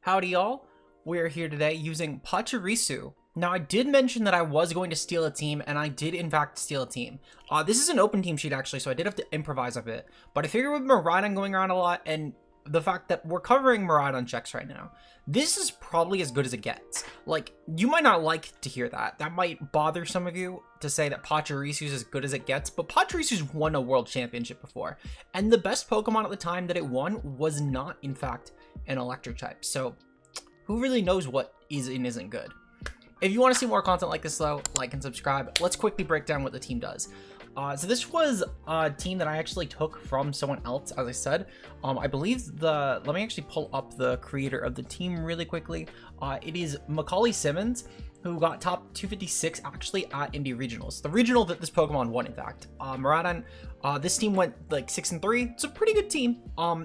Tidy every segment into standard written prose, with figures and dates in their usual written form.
Howdy y'all, we're here today using Pachirisu. Now I did mention that I was going to steal a team, and I did in fact steal a team. This is an open team sheet actually, so I did have to improvise a bit. But I figure with Miraidon going around a lot, and the fact that we're covering Miraidon checks right now, this is probably as good as it gets. Like, you might not like to hear that. That might bother some of you to say that Pachirisu is as good as it gets, but Pachirisu's won a world championship before. And the best Pokemon at the time that it won was not, in fact, an electric type. So, who really knows what is and isn't good? If you want to see more content like this though, like and subscribe. Let's quickly break down what the team does. So this was a team that I actually took from someone else, as I said. I believe let me actually pull up the creator of the team really quickly. It is Macaulay Simmons, who got top 256 actually at Indie Regionals. The regional that this Pokemon won, in fact. Miraidon, this team went like 6-3. It's a pretty good team.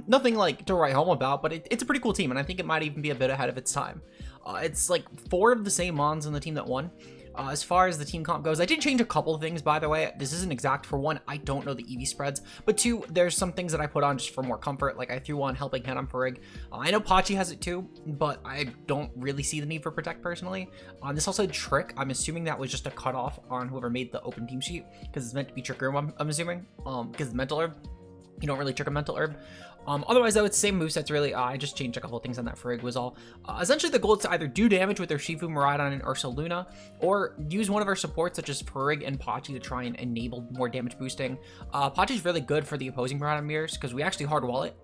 Nothing like to write home about, but it's a pretty cool team, and I think it might even be a bit ahead of its time. It's like 4 of the same Mons in the team that won. As far as the team comp goes, I did change a couple of things, by the way. This isn't exact. For one, I don't know the EV spreads, but two, there's some things that I put on just for more comfort. Like I threw on Helping Hand on Farig. I know Pachi has it too, but I don't really see the need for Protect personally. This also had Trick. I'm assuming that was just a cutoff on whoever made the open team sheet, because it's meant to be Trick Room, I'm assuming, because the Mental Herb, you don't really trick a Mental Herb. Otherwise though, it's the same movesets really. I just changed a couple of things on that Farig was all. Essentially the goal is to either do damage with their Shifu, Miraidon, and Ursaluna, or use one of our supports such as Farig and Pachi to try and enable more damage boosting. Pachi's really good for the opposing Miraidon mirrors because we actually hard wall it.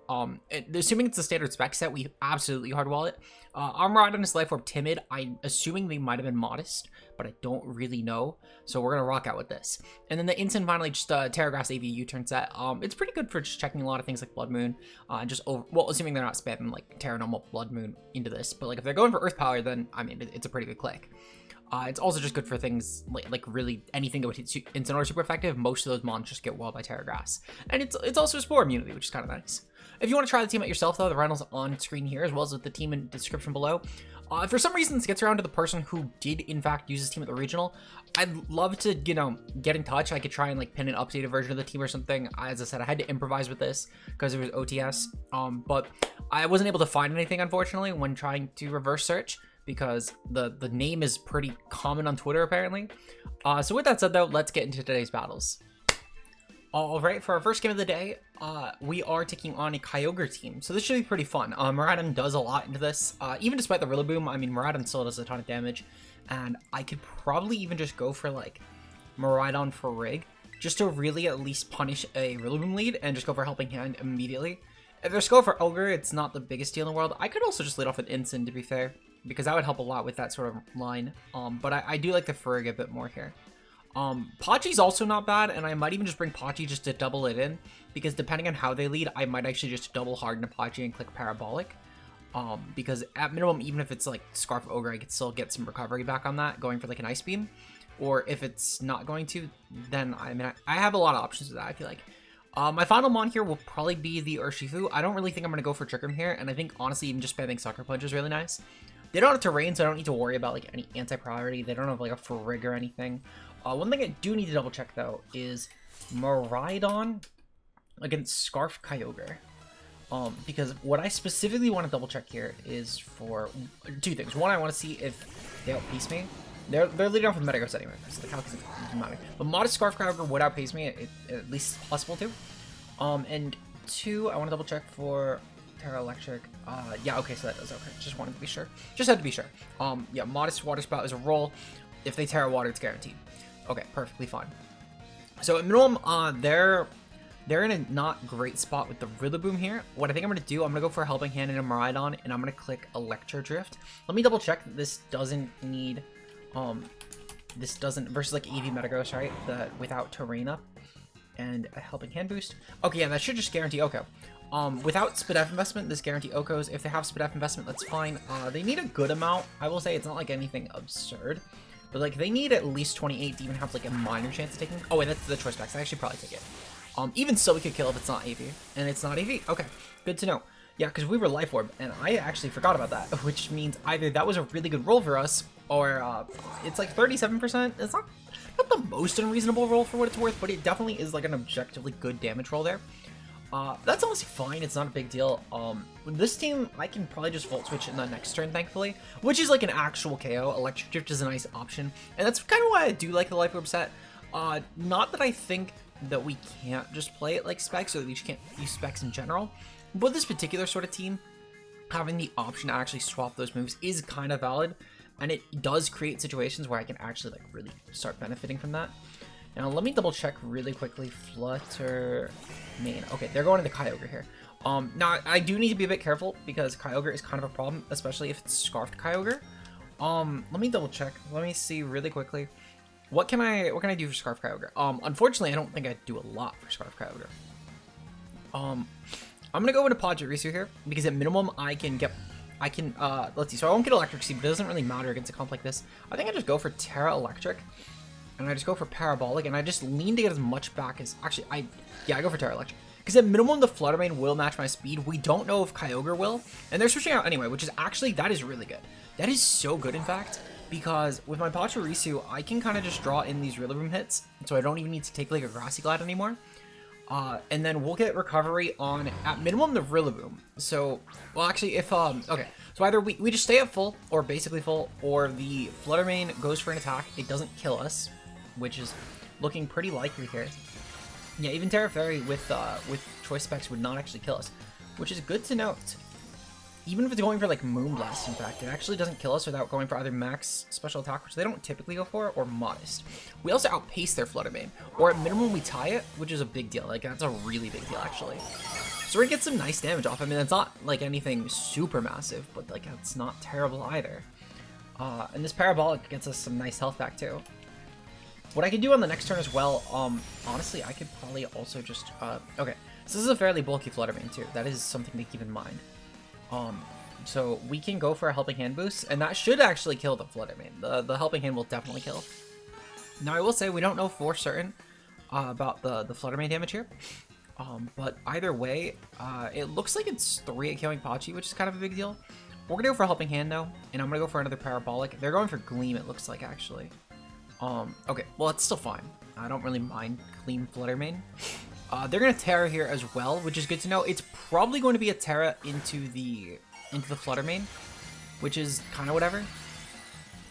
Assuming it's the standard spec set, we absolutely hard wall it. Our Miraidon is Life Orb Timid. I'm assuming they might have been Modest, but I don't really know. So we're gonna rock out with this. And then the instant finally just Terra Grass AV U-turn set. It's pretty good for just checking a lot of things like Blood Moon. And just well, assuming they're not spamming like Terra Normal Blood Moon into this. But like if they're going for Earth Power, then I mean it's a pretty good click. It's also just good for things like really anything that would hit Incineroar super effective. Most of those mons just get walled by Terra Grass. And it's also Spore immunity, which is kind of nice. If you want to try the team out yourself though, the Rhinos on screen here, as well as with the team in the description below. If for some reason this gets around to the person who did in fact use this team at the regional, I'd love to, you know, get in touch. I could try and like pin an updated version of the team or something. As I said, I had to improvise with this because it was OTS. But I wasn't able to find anything, unfortunately, when trying to reverse search, because the name is pretty common on Twitter apparently. So with that said though, let's get into today's battles. Alright, for our first game of the day, we are taking on a Kyogre team, so this should be pretty fun. Miraidon does a lot into this, even despite the Rillaboom. I mean, Miraidon still does a ton of damage, and I could probably even just go for like Miraidon for Rig, just to really at least punish a Rillaboom lead, and just go for Helping Hand immediately. If there's go for Ogre, it's not the biggest deal in the world. I could also just lead off with Incin, to be fair, because that would help a lot with that sort of line, but I do like the Farig a bit more here. Pachi's also not bad, and I might even just bring Pachi just to double it in, because depending on how they lead, I might actually just double harden a Pachi and click Parabolic, because at minimum, even if it's like Scarf Ogre, I could still get some recovery back on that, going for like an Ice Beam, or if it's not going to, then I mean, I have a lot of options with that, I feel like. My final mon here will probably be the Urshifu. I don't really think I'm going to go for Trick Room here, and I think honestly even just spamming Sucker Punch is really nice. They don't have terrain, so I don't need to worry about like any anti-priority. They don't have like a Farig or anything. One thing I do need to double check though is Miraidon against Scarf Kyogre. Because what I specifically want to double check here is for two things. One, I want to see if they outpace me. They're leading off with Metagross anyway, so the calc doesn't matter. But Modest Scarf Kyogre would outpace me, at least it's possible to. And two, I want to double check for Terra Electric. Yeah, okay, so that does okay. Just wanted to be sure. Just had to be sure. Yeah, Modest Water Spout is a roll. If they Terra Water, it's guaranteed. Okay, perfectly fine. So at minimum, they're in a not great spot with the Rillaboom here. What I think I'm going to do, I'm going to go for a Helping Hand and a Miraidon, and I'm going to click Electro Drift. Let me double check that this doesn't need, versus like EV Metagross, right? Without terrain up and a Helping Hand boost. Okay, yeah, that should just guarantee Oko. Without Spadef investment, this guarantee Okos. If they have Spadef investment, that's fine. They need a good amount. I will say it's not like anything absurd. But like they need at least 28 to even have like a minor chance of taking. Oh wait, that's the choice specs. I actually probably take it. Even so, we could kill if it's not AV, and it's not AV. Okay, good to know. Yeah, because we were Life Orb, and I actually forgot about that, which means either that was a really good roll for us, or it's like 37%. It's not the most unreasonable roll for what it's worth, but it definitely is like an objectively good damage roll there. That's honestly fine. It's not a big deal. With this team, I can probably just Volt Switch in the next turn, thankfully, which is like an actual KO. Electric Drift is a nice option, and that's kind of why I do like the Life Orb set. Not that I think that we can't just play it like Specs, or that we just can't use Specs in general, but this particular sort of team, having the option to actually swap those moves is kind of valid, and it does create situations where I can actually like really start benefiting from that. Now let me double check really quickly. Flutter main. Okay, they're going into Kyogre here. Now I do need to be a bit careful because Kyogre is kind of a problem, especially if it's Scarfed Kyogre. Let me double check. Let me see really quickly. What can I do for Scarf Kyogre? Unfortunately, I don't think I do a lot for Scarf Kyogre. I'm gonna go into Pachirisu here because at minimum let's see. So I won't get Electric Seed, but it doesn't really matter against a comp like this. I think I just go for Terra Electric, and I just go for Parabolic, and I just lean to get as much back as I go for Terra Electric. Because at minimum, the Flutter Mane will match my speed. We don't know if Kyogre will, and they're switching out anyway, which is actually, that is really good. That is so good, in fact, because with my Pachirisu, I can kind of just draw in these Rillaboom hits, so I don't even need to take like a Grassy Glide anymore. And then we'll get recovery on, at minimum, the Rillaboom. So, well, actually, if, okay. So either we just stay at full, or basically full, or the Flutter Mane goes for an attack. It doesn't kill us, which is looking pretty likely here. Yeah, even Terra Fairy with Choice Specs would not actually kill us, which is good to note. Even if it's going for like Moonblast, in fact, it actually doesn't kill us without going for either max special attack, which they don't typically go for, or modest. We also outpace their Flutter Mane, or at minimum we tie it, which is a big deal. Like, that's a really big deal, actually. So we're gonna get some nice damage off. I mean, it's not like anything super massive, but like it's not terrible either. And this Parabolic gets us some nice health back too. What I could do on the next turn as well, honestly, I could probably also just, okay. So this is a fairly bulky Flutter Mane too. That is something to keep in mind. So we can go for a Helping Hand boost, and that should actually kill the Flutter Mane. The Helping Hand will definitely kill. Now I will say we don't know for certain about the Flutter Mane damage here. But either way, it looks like it's 3 at killing Pachi, which is kind of a big deal. We're gonna go for a Helping Hand though, and I'm gonna go for another Parabolic. They're going for Gleam, it looks like, actually. Okay, well, it's still fine. I don't really mind Gleam Flutter Mane. They're gonna Terra here as well, which is good to know. It's probably going to be a Terra into the Flutter Mane, which is kind of whatever.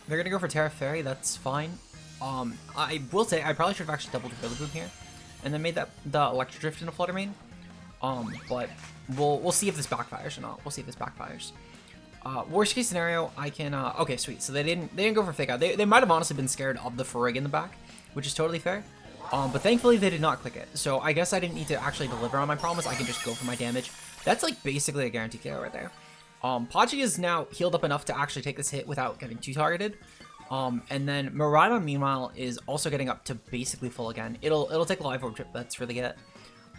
They're gonna go for Terra Fairy, that's fine. I will say I probably should have actually doubled the Rillaboom here, and then made the Electric Drift into Flutter Mane. But we'll see if this backfires or not. We'll see if this backfires. Worst case scenario, I can, okay, sweet. So they didn't go for Fake Out. They might have honestly been scared of the Ferrig in the back, which is totally fair. But thankfully they did not click it. So I guess I didn't need to actually deliver on my promise. I can just go for my damage. That's like basically a guaranteed KO right there. Pachi is now healed up enough to actually take this hit without getting too targeted. And then Miraidon, meanwhile, is also getting up to basically full again. It'll take a Life Orb trip, that's really it.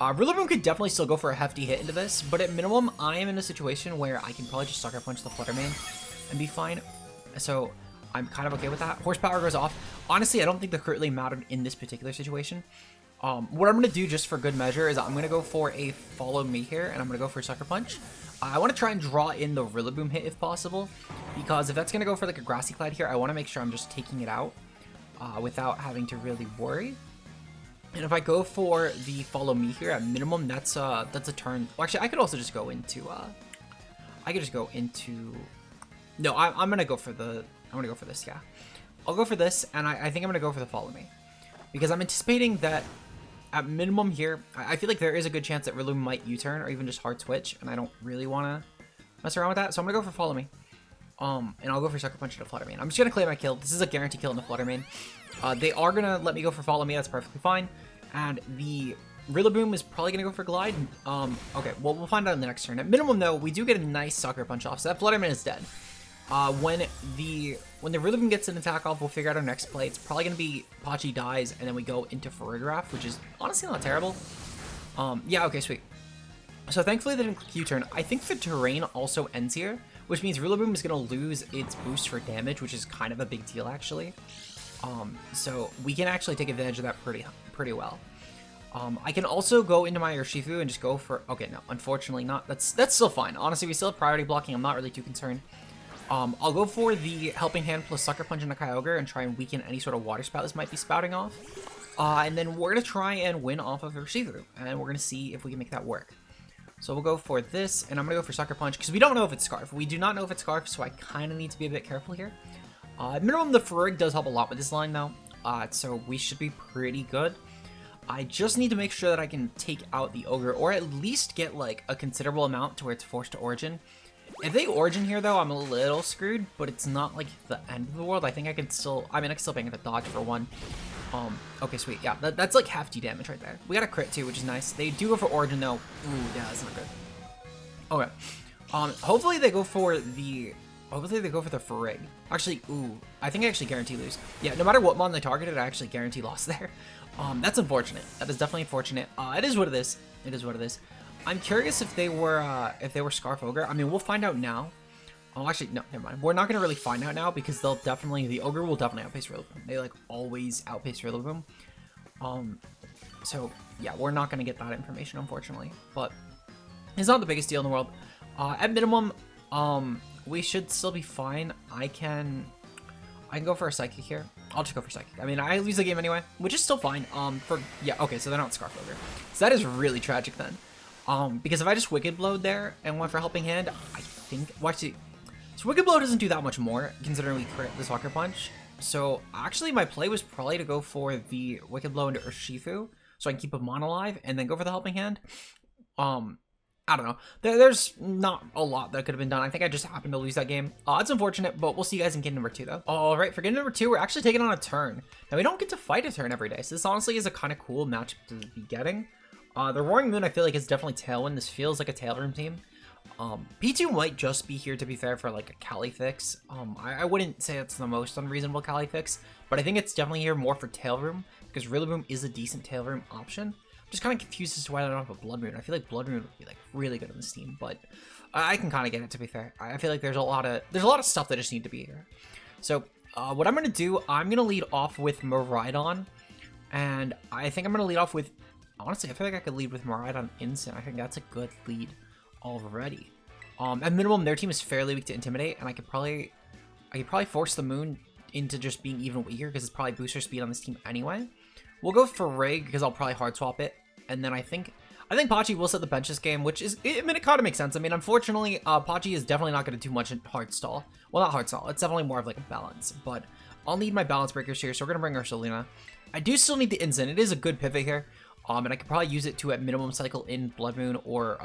Rillaboom could definitely still go for a hefty hit into this, but at minimum, I am in a situation where I can probably just Sucker Punch the Flutter Mane and be fine. So I'm kind of okay with that. Horsepower goes off. Honestly, I don't think the crit really mattered in this particular situation. What I'm going to do just for good measure is I'm going to go for a Follow Me here, and I'm going to go for a Sucker Punch. I want to try and draw in the Rillaboom hit if possible, because if that's going to go for like a Grassy Glide here, I want to make sure I'm just taking it out without having to really worry. And if I go for the Follow Me here, at minimum, that's a turn. Well, actually, I could also just go into, no, I'm gonna go for this, yeah. I'll go for this, and I think I'm gonna go for the Follow Me, because I'm anticipating that at minimum here, I feel like there is a good chance that Rillaboom might U-turn or even just hard switch, and I don't really want to mess around with that, so I'm gonna go for Follow Me. And I'll go for Sucker Punch into Flutter Mane. I'm just gonna claim my kill. This is a guaranteed kill in the Flutter Mane. They are gonna let me go for Follow Me. That's perfectly fine. And the Rillaboom is probably gonna go for Glide. Okay, well, we'll find out in the next turn. At minimum, though, we do get a nice Sucker Punch off. So that Flutter Mane is dead. When the Rillaboom gets an attack off, we'll figure out our next play. It's probably gonna be Pachi dies, and then we go into Farigiraf, which is honestly not terrible. Yeah, okay, sweet. So thankfully they didn't click U-turn. I think the terrain also ends here, which means Rillaboom is going to lose its boost for damage, which is kind of a big deal, actually. So we can actually take advantage of that pretty well. I can also go into my Urshifu and just go for... Okay, no, unfortunately not. That's still fine. Honestly, we still have priority blocking. I'm not really too concerned. I'll go for the Helping Hand plus Sucker Punch into Kyogre and try and weaken any sort of Water Spout this might be spouting off. And then we're going to try and win off of Urshifu, and we're going to see if we can make that work. So we'll go for this, and I'm going to go for Sucker Punch, because we don't know if it's Scarf. We do not know if it's Scarf, so I kind of need to be a bit careful here. At minimum, the Farig does help a lot with this line, though, so we should be pretty good. I just need to make sure that I can take out the Ogre, or at least get, like, a considerable amount to where it's forced to Origin. If they Origin here, though, I'm a little screwed, but it's not, like, the end of the world. I think I can still, I can still bang at the dodge for one. Okay, sweet. Yeah, that's like hefty damage right there. We got a crit too, which is nice. They do go for Origin though. Ooh, yeah, that's not good. Okay. Hopefully they go for the Farig. Actually, ooh, I think I actually guarantee lose. Yeah, no matter what mon they targeted, I actually guarantee loss there. That's unfortunate. That is definitely unfortunate. It is what it is. It is what it is. I'm curious if they were Scarf Ogre. I mean, we'll find out now. Oh, actually, no, never mind. We're not going to really find out now because the Ogre will definitely outpace Rillaboom. They, like, always outpace Rillaboom. So, yeah, we're not going to get that information, unfortunately. But it's not the biggest deal in the world. At minimum, we should still be fine. I can go for a Psychic here. I'll just go for Psychic. I mean, I lose the game anyway, which is still fine. Yeah, okay, so they're not Scarf Ogre. So that is really tragic then. Because if I just Wicked Blowed there and went for Helping Hand, I think... Well, actually... So Wicked Blow doesn't do that much more, considering we crit the Sucker Punch. So actually my play was probably to go for the Wicked Blow into Urshifu, so I can keep a Mon alive, and then go for the Helping Hand. I don't know. There's not a lot that could have been done. I think I just happened to lose that game. It's unfortunate, but we'll see you guys in game number 2, though. Alright, for game number 2, we're actually taking on a turn. Now, we don't get to fight a turn every day, so this honestly is a kind of cool matchup to be getting. The Roaring Moon, I feel like, is definitely Tailwind. This feels like a Tail Room team. P2 might just be here, to be fair, for like a Cali fix. I wouldn't say it's the most unreasonable Cali fix, but I think it's definitely here more for Tail Room, because Rillaboom is a decent Tail Room option. I'm just kind of confused as to why I don't have a Blood Moon. I feel like Blood Moon would be like really good on this team, but I can kind of get it, to be fair. I feel like there's a lot of stuff that just need to be here. So what I'm gonna do, I'm gonna lead off with Miraidon, and I think I'm gonna lead off with, honestly, I feel like I could lead with Miraidon Instant. I think that's a good lead already. At minimum, their team is fairly weak to Intimidate, and I could probably force the Moon into just being even weaker because it's probably booster speed on this team anyway. We'll go for Rig because I'll probably hard swap it, and then I think Pachi will set the bench this game, which is, I mean, it kind of makes sense. I mean, unfortunately, Pachi is definitely not going to do much in hard stall. Well, not hard stall. It's definitely more of like a balance, but I'll need my balance breakers here, so we're going to bring Ursaluna. I do still need the Instant. It is a good pivot here. And I could probably use it to at minimum cycle in Blood Moon, or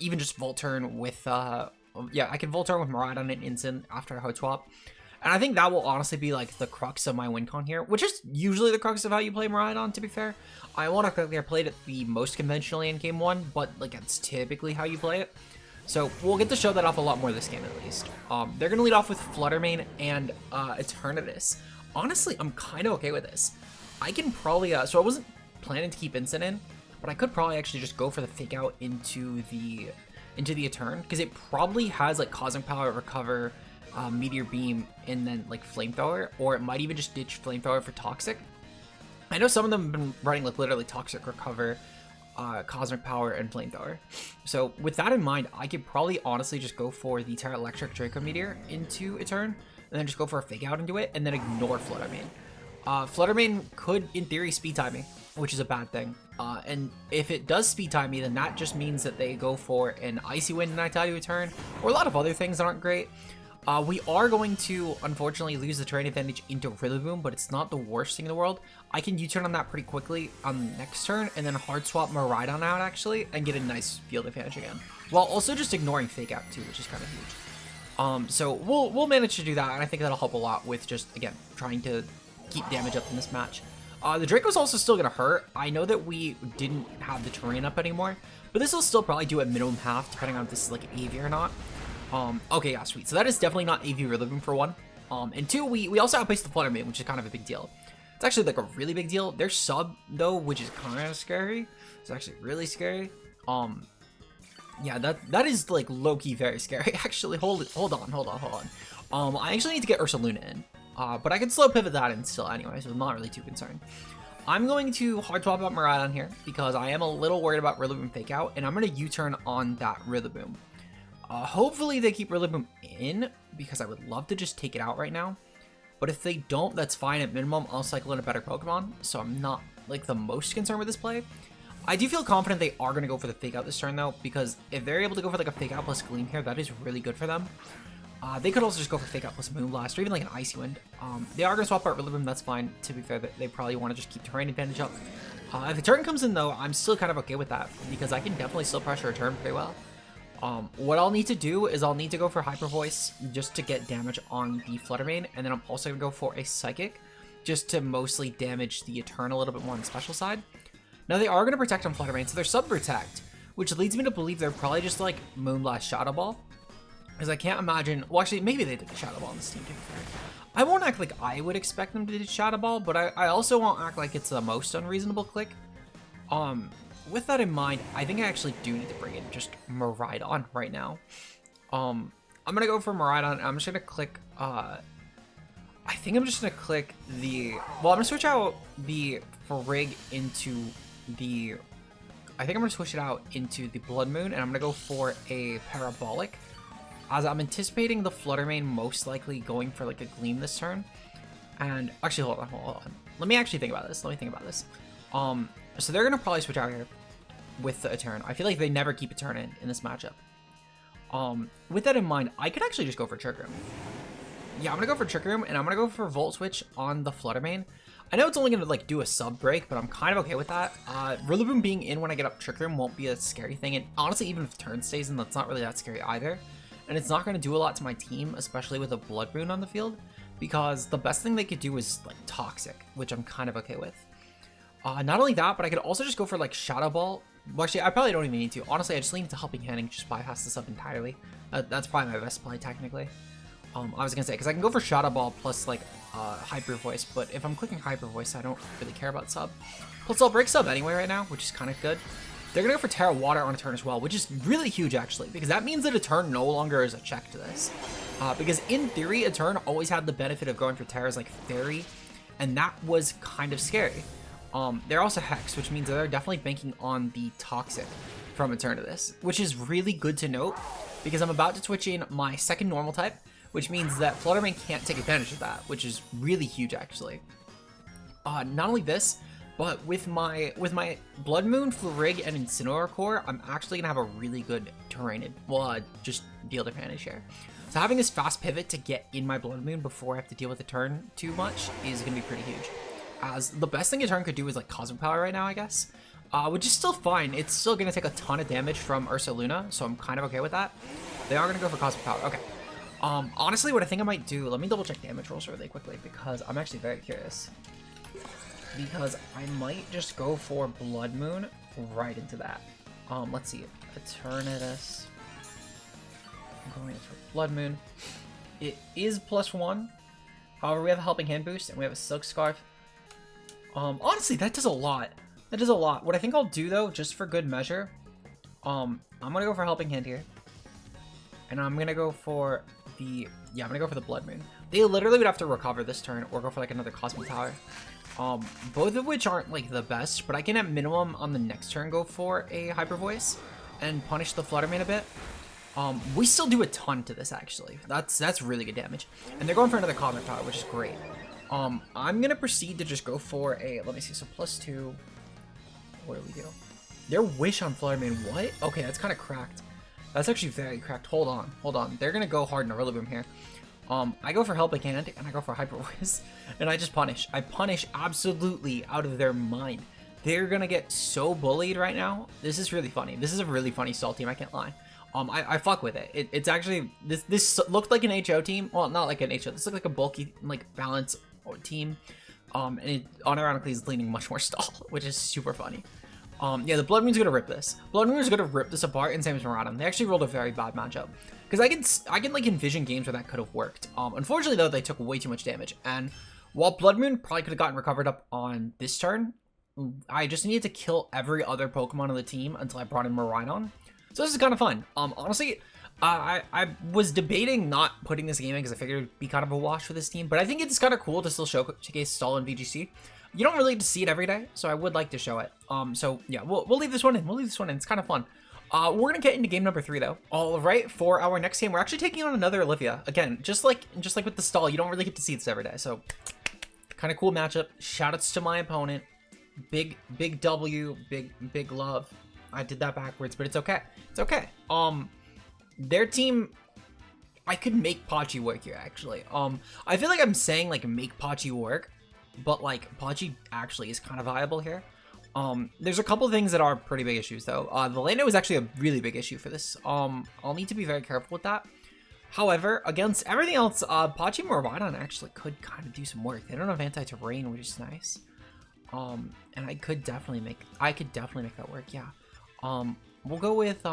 even just Volt Turn with, yeah, I can Volt Turn with Miraidon and Instant after I hard swap. And I think that will honestly be like the crux of my win con here, which is usually the crux of how you play Miraidon, to be fair. I won't have I played it the most conventionally in game 1, but like it's typically how you play it. So we'll get to show that off a lot more this game at least. They're going to lead off with Fluttermane and Eternatus. Honestly, I'm kind of okay with this. I can probably, so I wasn't planning to keep Instant in, but I could probably actually just go for the Fake Out into the Etern, because it probably has like Cosmic Power, Recover, Meteor Beam, and then like Flamethrower, or it might even just ditch Flamethrower for Toxic. I know some of them have been running like literally Toxic, Recover, Cosmic Power, and Flamethrower. So with that in mind, I could probably honestly just go for the Terra Electric Draco Meteor into Etern, and then just go for a Fake Out into it, and then ignore Fluttermane. Fluttermane could, in theory, speed time me, which is a bad thing. And if it does speed time me, then that just means that they go for an Icy Wind and Nightide to Etern, or a lot of other things that aren't great. We are going to, unfortunately, lose the terrain advantage into Rillaboom, but it's not the worst thing in the world. I can U-turn on that pretty quickly on the next turn, and then hard swap Miraidon out, actually, and get a nice field advantage again. While also just ignoring Fake Out, too, which is kind of huge. So we'll manage to do that, and I think that'll help a lot with just, again, trying to keep damage up in this match. The Draco's also still going to hurt. I know that we didn't have the terrain up anymore, but this will still probably do at minimum half, depending on if this is like AV or not. Okay, yeah, sweet. So that is definitely not AV Rillaboom for one. And two, we also outpaced the Fluttermane, which is kind of a big deal. It's actually like a really big deal. Their sub though, which is kind of scary. It's actually really scary. Yeah, that is like low-key very scary. Actually, hold on. I actually need to get Ursaluna in. But I can slow pivot that in still anyway, so I'm not really too concerned. I'm going to hard swap out Miraidon here because I am a little worried about Rillaboom Fake Out, and I'm going to U-turn on that Rillaboom. Hopefully they keep Rillaboom in, because I would love to just take it out right now. But if they don't, that's fine. At minimum, I'll cycle in a better Pokemon, so I'm not like the most concerned with this play. I do feel confident they are going to go for the fake out this turn though, because if they're able to go for like a fake out plus Gleam here, that is really good for them. They could also just go for fake out plus Moonblast or even like an Icy Wind. They are going to swap out Rillaboom, that's fine. To be fair, they probably want to just keep terrain advantage up. If the turn comes in though, I'm still kind of okay with that because I can definitely still pressure a turn pretty well. What I'll need to do is I'll need to go for Hyper Voice just to get damage on the Flutter Mane, and then I'm also going to go for a Psychic just to mostly damage the Etern a little bit more on the special side. Now they are going to protect on Flutter Mane, so they're sub-protect, which leads me to believe they're probably just like Moonblast Shadow Ball. Because I can't imagine, well actually maybe they did the Shadow Ball on this team to be fair. I won't act like I would expect them to do Shadow Ball, but I also won't act like it's the most unreasonable click. With that in mind, I think I actually do need to bring in just Miraidon right now. I'm gonna go for Miraidon. I'm just gonna click, I think I'm just gonna click the, well, I'm gonna switch out the Frig into the, I think I'm gonna switch it out into the Blood Moon, and I'm gonna go for a Parabolic, as I'm anticipating the Flutter Mane most likely going for like a Gleam this turn. And actually, hold on. Let me actually think about this. So they're gonna probably switch out here with the Etern. I feel like they never keep Etern in this matchup. With that in mind, I could actually just go for Trick Room. Yeah, I'm gonna go for Trick Room, and I'm gonna go for Volt Switch on the Flutter Mane. I know it's only gonna like do a sub break, but I'm kind of okay with that. Rillaboom being in when I get up Trick Room won't be a scary thing, and honestly, even if Turn stays in, that's not really that scary either. And it's not gonna do a lot to my team, especially with a Blood Moon on the field, because the best thing they could do is like Toxic, which I'm kind of okay with. Not only that, but I could also just go for like Shadow Ball. Well, actually, I probably don't even need to. Honestly, I just lean into Helping Hand and just bypass this up entirely. That's probably my best play technically. I was gonna say, because I can go for Shadow Ball plus like Hyper Voice, but if I'm clicking Hyper Voice, I don't really care about sub. Plus, I'll break sub anyway right now, which is kind of good. They're gonna go for Terra Water on a turn as well, which is really huge actually, because that means that a turn no longer is a check to this. Because in theory, a turn always had the benefit of going for Terras like Fairy, and that was kind of scary. They're also Hex, which means that they're definitely banking on the Toxic from a turn to this, which is really good to note, because I'm about to switch in my second normal type, which means that Flutter Mane can't take advantage of that, which is really huge actually. Not only this, but with my Blood Moon, Flurig, and Incineroar Core, I'm actually gonna have a really good terrain, just deal advantage here. So having this fast pivot to get in my Blood Moon before I have to deal with the turn too much is gonna be pretty huge. As the best thing a turn could do is like Cosmic Power right now, I guess, which is still fine. It's still gonna take a ton of damage from Ursaluna, so I'm kind of okay with that. They are gonna go for Cosmic Power. Okay. Honestly, what I think I might do, let me double check damage rolls really quickly because I'm actually very curious. Because I might just go for Blood Moon right into that. Let's see. Eternatus. I'm going for Blood Moon. It is +1. However, we have a Helping Hand boost and we have a Silk Scarf. Honestly, that does a lot. That does a lot. What I think I'll do though, just for good measure, I'm gonna go for Helping Hand here. And I'm gonna go for the, yeah, I'm gonna go for the Blood Moon. They literally would have to recover this turn or go for like another Cosmic Power. Both of which aren't like the best, but I can at minimum on the next turn go for a Hyper Voice and punish the Flutter Mane a bit. We still do a ton to this actually. That's really good damage. And they're going for another Cosmic Power, which is great. I'm gonna proceed to just go for a, let me see, so +2. What do we do? Their Wish on Flutter Mane, what? Okay, that's kind of cracked. That's actually very cracked. Hold on. They're gonna go hard in a Rillaboom here. I go for Helping Hand, and I go for Hyper Voice, and I just punish. I punish absolutely out of their mind. They're gonna get so bullied right now. This is really funny. This is a really funny stall team, I can't lie. I fuck with it. It's actually, this looked like an HO team. Well, not like an HO. This looked like a bulky, like, balance team. And it unironically is leaning much more stall, which is super funny. Yeah, the Blood Moon's gonna rip this. Blood Moon's gonna rip this apart, and same as Miraidon. They actually rolled a very bad matchup. Because I can like envision games where that could have worked. Unfortunately though, they took way too much damage. And while Blood Moon probably could have gotten recovered up on this turn, I just needed to kill every other Pokemon on the team until I brought in Miraidon. So this is kind of fun. Honestly, I was debating not putting this game in because I figured it'd be kind of a wash for this team. But I think it's kind of cool to still showcase stall in VGC. You don't really get to see it every day, so I would like to show it. So yeah, we'll leave this one in. We'll leave this one in. It's kind of fun. We're gonna get into game number 3 though. All right, for our next game, we're actually taking on another Olivia. Again, just like with the stall, you don't really get to see this every day. So kind of cool matchup. Shoutouts to my opponent. big W, big love. I did that backwards, but it's okay. It's okay. Their team, I could make Pachi work here, actually. I feel like I'm saying, like, make Pachi work, but, like, Pachi actually is kind of viable here. There's a couple things that are pretty big issues, though. The Lando is actually a really big issue for this. I'll need to be very careful with that. However, against everything else, Pachi and Miraidon actually could kind of do some work. They don't have anti-terrain, which is nice. And I could definitely make that work, yeah. We'll go with,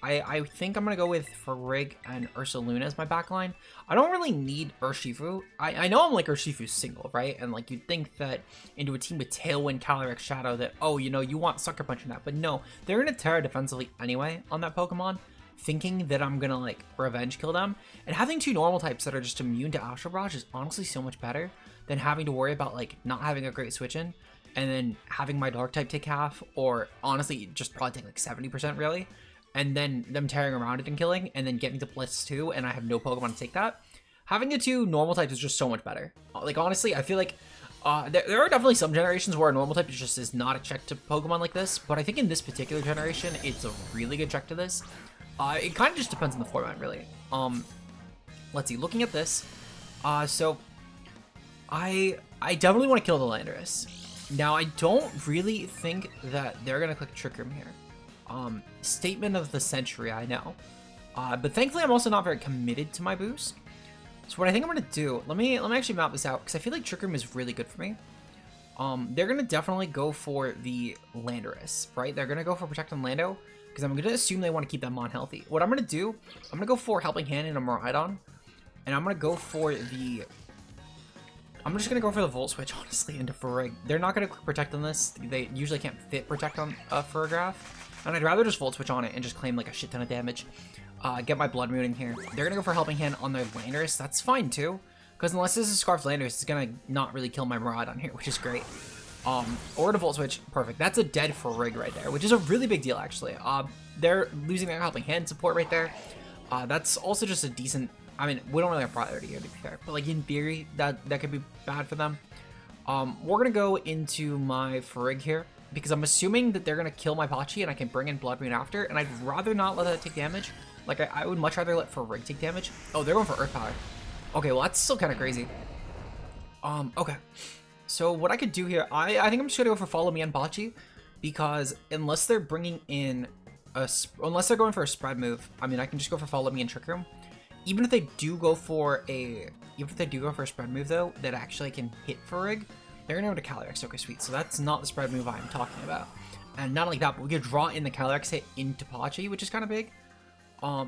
I think I'm gonna go with Farig and Ursaluna as my backline. I don't really need Urshifu. I know I'm like Urshifu's single, right? And like you'd think that into a team with Tailwind, Calyrex, Shadow that, oh, you know, you want Sucker Punch in that. But no, they're gonna Terra defensively anyway on that Pokemon, thinking that I'm gonna like revenge kill them. And having two normal types that are just immune to Astral Barrage is honestly so much better than having to worry about like not having a great switch in and then having my dark type take half, or honestly just probably take like 70% really, and then them tearing around it and killing, and then getting to +2 and I have no Pokemon to take that. Having the two normal types is just so much better. Like honestly, I feel like there are definitely some generations where a normal type just is not a check to Pokemon like this, but I think in this particular generation, it's a really good check to this. It kind of just depends on the format, really. Let's see, looking at this, so I definitely want to kill the Landorus. Now, I don't really think that they're going to click Trick Room here. Statement of the century, I know. But thankfully, I'm also not very committed to my boost. So what I think I'm going to do, let me actually map this out, because I feel like Trick Room is really good for me. They're going to definitely go for the Landorus, right? They're going to go for Protect on Lando, because I'm going to assume they want to keep them on healthy. What I'm going to do, I'm going to go for Helping Hand and a Miraidon, and I'm going to go for the... I'm just going to go for the Volt Switch, honestly, into Farig. They're not going to quick Protect on this. They usually can't fit Protect on Farigiraf. And I'd rather just Volt Switch on it and just claim like a shit ton of damage. Get my Blood Moon in here. They're going to go for Helping Hand on their Landorus. That's fine, too. Because unless this is Scarf Landorus, it's going to not really kill my Miraidon here, which is great. Or to Volt Switch. Perfect. That's a dead Farig right there, which is a really big deal, actually. They're losing their Helping Hand support right there. That's also just a decent... I mean, we don't really have priority here, to be fair, but like in theory, that could be bad for them. We're gonna go into my Farig here because I'm assuming that they're gonna kill my Pachi and I can bring in Blood Moon after, and I'd rather not let that take damage. Like I would much rather let Farig take damage. Oh, they're going for Earth Power. Okay, well that's still kind of crazy. Okay. So what I could do here, I think I'm just gonna go for Follow Me on Pachi, because unless they're bringing in unless they're going for a spread move, I mean I can just go for Follow Me and Trick Room. Even if they do go for a spread move though, that actually can hit Farig, they're gonna go to Calyrex. Okay, sweet. So that's not the spread move I'm talking about. And not only that, but we could draw in the Calyrex hit into Pachi, which is kind of big.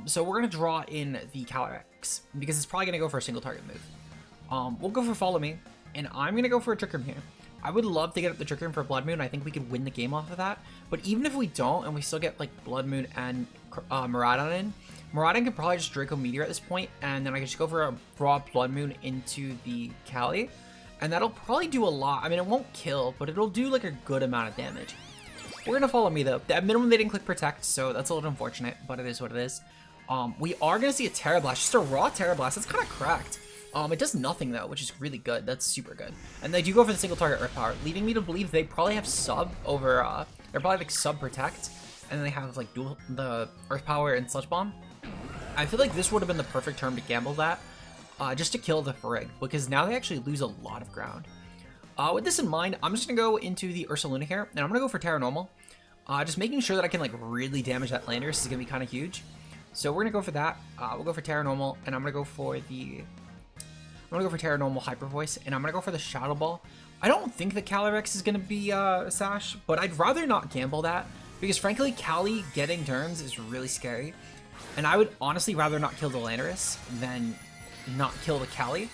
So we're gonna draw in the Calyrex because it's probably gonna go for a single target move. We'll go for Follow Me, and I'm gonna go for a Trick Room here. I would love to get up the Trick Room for Blood Moon. I think we could win the game off of that. But even if we don't, and we still get like Blood Moon and Miraidon in, Miraidon could probably just Draco Meteor at this point, and then I can just go for a raw Blood Moon into the Cali, and that'll probably do a lot. I mean, it won't kill, but it'll do like a good amount of damage. We're gonna Follow Me though. At minimum, they didn't click Protect, so that's a little unfortunate, but it is what it is. We are gonna see a Terra Blast, just a raw Terra Blast. That's kind of cracked. It does nothing though, which is really good. That's super good. And they do go for the single target Earth Power, leading me to believe they probably have sub over, they're probably like sub Protect, and then they have like dual the Earth Power and Sludge Bomb. I feel like this would have been the perfect turn to gamble that, just to kill the Farig, because now they actually lose a lot of ground. With this in mind, I'm just gonna go into the Ursaluna here, and I'm gonna go for Terra Normal. Just making sure that I can like really damage that Landorus is gonna be kind of huge. So we're gonna go for that. We'll go for Terra Normal, and I'm gonna go for Terra Normal Hyper Voice, and I'm gonna go for the Shadow Ball. I don't think the Calyrex is gonna be Sash, but I'd rather not gamble that, because frankly, Cali getting turns is really scary. And I would honestly rather not kill the Landorus than not kill the Cali.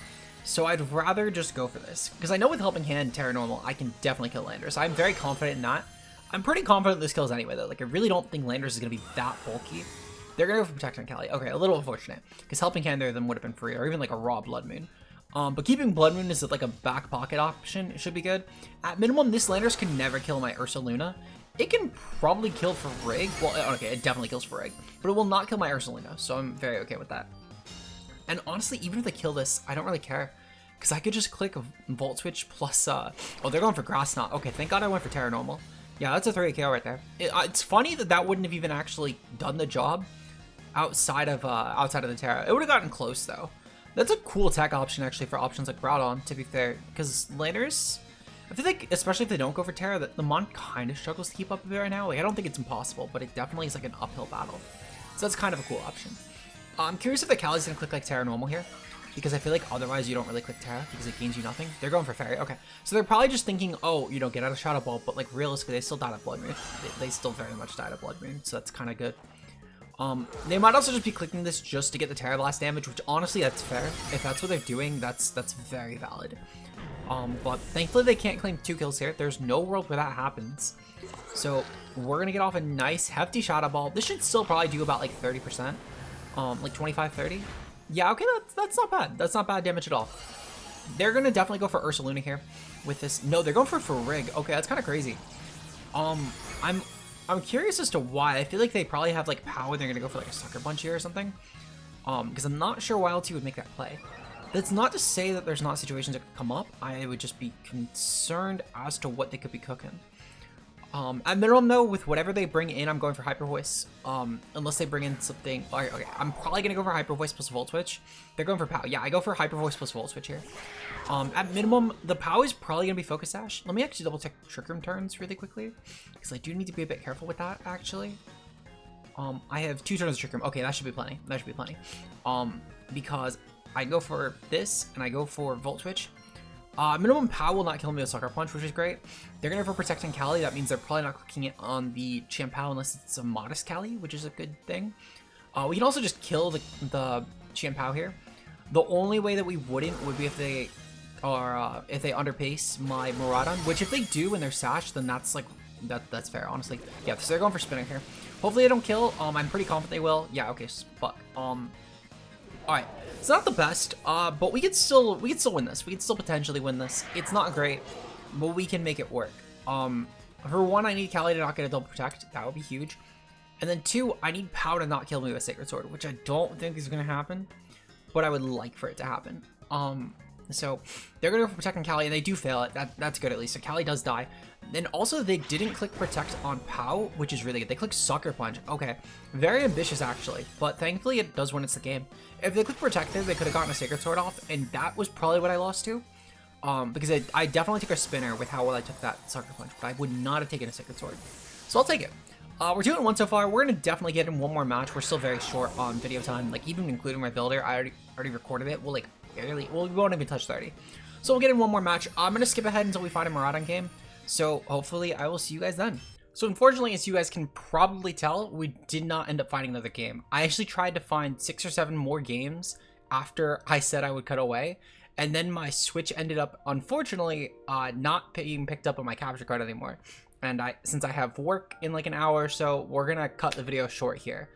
So I'd rather just go for this. Because I know with Helping Hand, Terra Normal, I can definitely kill Landorus. I'm very confident in that. I'm pretty confident this kills anyway, though. Like, I really don't think Landorus is going to be that bulky. They're going to go for Protect on Cali. Okay, a little unfortunate. Because Helping Hand there then would have been free, or even like a raw Blood Moon. But keeping Blood Moon is like a back pocket option. It should be good. At minimum, this Landorus can never kill my Ursaluna. It can probably kill Farig. Well, okay, it definitely kills Farig, but it will not kill my Ursaluna, so I'm very okay with that. And honestly, even if they kill this, I don't really care, Because I could just click Volt Switch plus, oh, they're going for Grass Knot. Okay, thank God I went for Terra Normal. Yeah, that's a 3 KO right there. It's funny that that wouldn't have even actually done the job outside of the Terra. It would have gotten close, though. That's a cool attack option, actually, for options like Miraidon, to be fair. Because laners, I feel like, especially if they don't go for Terra, that the Mon kind of struggles to keep up with it right now. Like, I don't think it's impossible, but it definitely is like an uphill battle. So that's kind of a cool option. I'm curious if the Kali's going to click like Terra Normal here. Because I feel like otherwise you don't really click Terra because it gains you nothing. They're going for Fairy. Okay. So they're probably just thinking, oh, you know, get out of Shadow Ball. But like realistically, they still died of Blood Moon. They still very much died of Blood Moon. So that's kind of good. They might also just be clicking this just to get the Terra Blast damage, which honestly, that's fair. If that's what they're doing, that's very valid. But thankfully they can't claim 2 kills here. There's no world where that happens. So we're going to get off a nice hefty Shadow Ball. This should still probably do about like 30%. Like 25, 30. Yeah, okay, that's not bad. That's not bad damage at all. They're gonna definitely go for Ursaluna here with this. No, they're going for Rig. Okay, that's kind of crazy. I'm curious as to why. I feel like they probably have like power. They're gonna go for like a Sucker Punch here or something. Because I'm not sure why LT would make that play. That's not to say that there's not situations that could come up. I would just be concerned as to what they could be cooking. At minimum though, with whatever they bring in, I'm going for Hyper Voice. Unless they bring in something. Okay, I'm probably gonna go for Hyper Voice plus Volt Switch. They're going for POW. Yeah, I go for Hyper Voice plus Volt Switch here. At minimum, the POW is probably gonna be Focus Sash. Let me actually double check Trick Room turns really quickly, because I do need to be a bit careful with that actually. I have 2 turns of Trick Room. Okay, that should be plenty. That should be plenty. Because I go for this and I go for Volt Switch. Minimum POW will not kill me with Sucker Punch, which is great. They're going to go for Protecting Kali. That means they're probably not clicking it on the Chien-Pao unless it's a Modest Kali, which is a good thing. We can also just kill the Chien-Pao here. The only way that we wouldn't would be if they are if they underpace my Miraidon, which if they do when they're Sash, then that's like that's fair, honestly. Yeah, so they're going for Spinning here. Hopefully they don't kill. I'm pretty confident they will. Yeah, okay, fuck. Alright, it's not the best, but we could still win this. We could still potentially win this. It's not great, but we can make it work. For one, I need Kali to not get a double protect. That would be huge. And then 2, I need POW to not kill me with Sacred Sword, which I don't think is going to happen, but I would like for it to happen. So they're going to go for Protecting Kali, and they do fail it. That's good at least. So Kali does die. And also, they didn't click Protect on POW, which is really good. They clicked Sucker Punch. Okay. Very ambitious, actually. But thankfully, it does win. It's the game. If they clicked Protect there, they could have gotten a Sacred Sword off, and that was probably what I lost to. Because I definitely took a spinner with how well I took that Sucker Punch, but I would not have taken a Sacred Sword. So I'll take it. We're 2-1 so far. We're going to definitely get in one more match. We're still very short on video time. Like, even including my builder, I already recorded it. We'll, like, barely... Well, we won't even touch 30. So we'll get in one more match. I'm going to skip ahead until we find a Miraidon game. So hopefully I will see you guys then. So unfortunately, as you guys can probably tell, we did not end up finding another game. I actually tried to find 6 or 7 more games after I said I would cut away. And then my Switch ended up, unfortunately, not being picked up on my capture card anymore. And since I have work in like an hour or so, we're going to cut the video short here.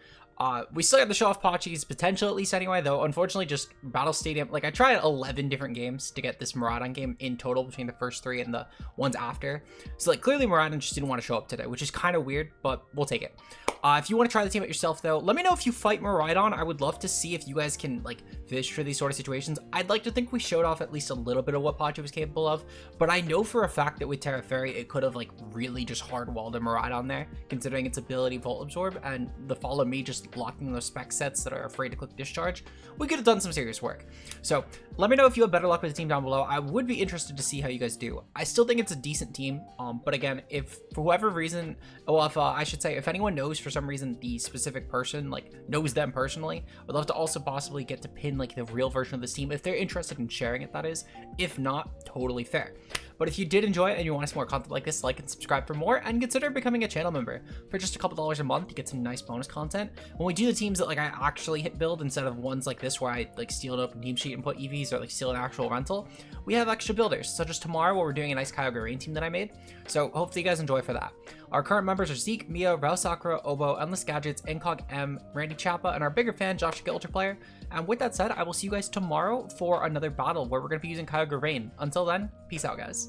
We still got to show off Pachi's potential at least anyway, though unfortunately just Battle Stadium, like I tried 11 different games to get this Miraidon game in total between the first 3 and the ones after. So like clearly Miraidon just didn't want to show up today, which is kind of weird, but we'll take it. If you want to try the team out yourself though, let me know if you fight Miraidon. I would love to see if you guys can like fish for these sort of situations. I'd like to think we showed off at least a little bit of what Pachi was capable of, but I know for a fact that with Terra Fairy, it could have like really just hard-walled a Miraidon there, considering its ability Volt Absorb and the Follow Me just blocking those spec sets that are afraid to click Discharge. We could have done some serious work. So let me know if you have better luck with the team down below. I would be interested to see how you guys do. I still think it's a decent team, but again, if for whatever reason, well, if I should say, if anyone knows for some reason the specific person like knows them personally, I'd love to also possibly get to pin like the real version of this team if they're interested in sharing it, that is. If not, totally fair. But if you did enjoy it and you want to see more content like this, like and subscribe for more, and consider becoming a channel member. For just a couple dollars a month, you get some nice bonus content. When we do the teams that like I actually hit build instead of ones like this where I like steal an open team sheet and put EVs or like steal an actual rental, we have extra builders, such as tomorrow where we're doing a nice Kyogre Rain team that I made. So hopefully you guys enjoy for that. Our current members are Zeke, Mia, Rao Sakura, Obo, Endless Gadgets, Incog M, Randy Chappa, and our bigger fan, Josh the Ultra Player. And with that said, I will see you guys tomorrow for another battle where we're going to be using Kyogre Rain. Until then, peace out, guys.